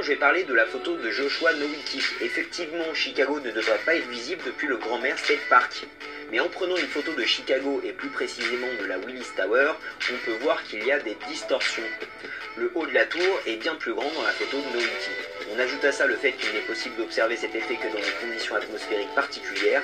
Maintenant, je vais parler de la photo de Joshua Nowicki. Effectivement, Chicago ne devrait pas être visible depuis le Grand Mer State Park. Mais en prenant une photo de Chicago et plus précisément de la Willis Tower, on peut voir qu'il y a des distorsions. Le haut de la tour est bien plus grand dans la photo de Nowicki. On ajoute à ça le fait qu'il n'est possible d'observer cet effet que dans des conditions atmosphériques particulières,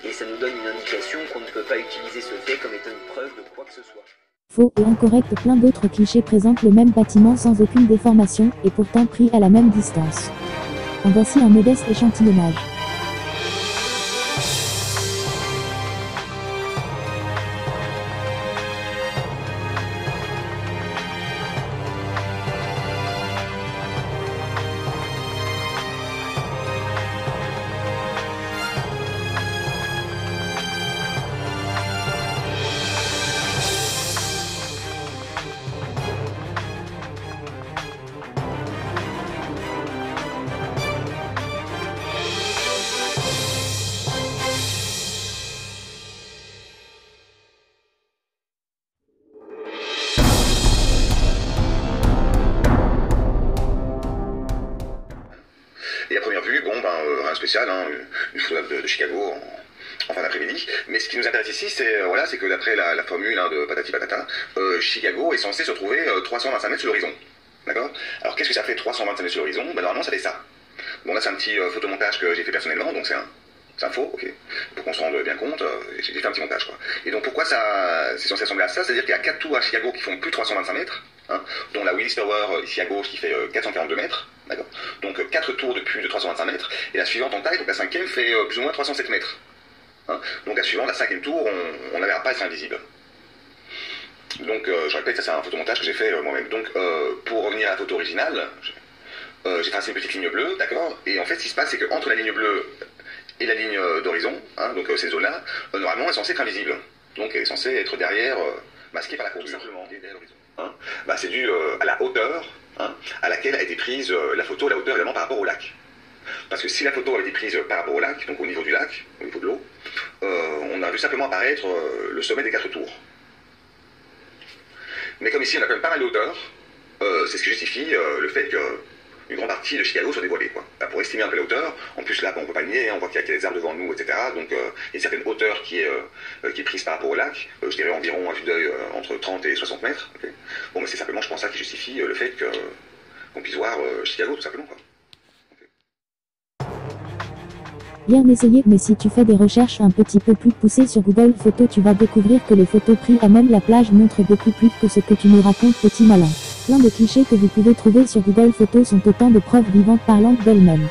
et ça nous donne une indication qu'on ne peut pas utiliser ce fait comme étant une preuve de quoi que ce soit. Faux et incorrect. Plein d'autres clichés présentent le même bâtiment sans aucune déformation, et pourtant pris à la même distance. En voici un modeste échantillonnage. Et à première vue, bon, rien de spécial, hein, une photo de Chicago en fin d'après-midi. Mais ce qui nous intéresse ici, c'est voilà, que d'après la formule de patati patata, Chicago est censé se trouver 325 mètres sur l'horizon. D'accord? Alors qu'est-ce que ça fait 325 mètres sur l'horizon? Normalement, ça fait ça. Bon, là, c'est un petit photomontage que j'ai fait personnellement, donc c'est un faux, ok. Pour qu'on se rende bien compte, j'ai fait un petit montage, quoi. Et donc pourquoi c'est censé ressembler à ça? C'est-à-dire qu'il y a 4 tours à Chicago qui font plus de 325 mètres, hein, dont la Willis Tower ici à gauche qui fait 442 mètres, d'accord. Donc 4 tours de plus de 325 mètres, et la suivante en taille, donc la 5e, fait plus ou moins 307 mètres. Hein. Donc la suivante, la 5e tour, on n'avait pas à être invisible. Donc je répète, ça c'est un photomontage que j'ai fait moi-même. Donc pour revenir à la photo originale, j'ai tracé une petite ligne bleue, d'accord. Et en fait, ce qui se passe, c'est qu'entre la ligne bleue et la ligne d'horizon, hein, donc ces zones-là, normalement, elle est censée être invisible. Donc elle est censée être derrière, masquée par la courbe. Tout simplement, derrière l'horizon. Hein. C'est dû à la hauteur, hein, à laquelle a été prise la photo, la hauteur évidemment par rapport au lac. Parce que si la photo avait été prise par rapport au lac, donc au niveau du lac, au niveau de l'eau, on a vu simplement apparaître le sommet des 4 tours. Mais comme ici on a quand même pas mal de hauteur, c'est ce qui justifie le fait qu'une grande partie de Chicago soit dévoilée, quoi. Là, pour estimer un peu la hauteur, en plus là on peut pas le nier, on voit qu'il y a des arbres devant nous, etc. Donc il y a une certaine hauteur qui est prise par rapport au lac, je dirais environ à vue d'œil entre 30 et 60 mètres. Okay. Bon, mais c'est simplement, je pense, ça qui justifie le fait qu'on puisse voir Chicago, tout simplement, quoi. Bien essayé, mais si tu fais des recherches un petit peu plus poussées sur Google Photos, tu vas découvrir que les photos prises à même la plage montrent beaucoup plus que ce que tu nous racontes, petit malin. Plein de clichés que vous pouvez trouver sur Google Photos sont autant de preuves vivantes parlantes d'elles-mêmes.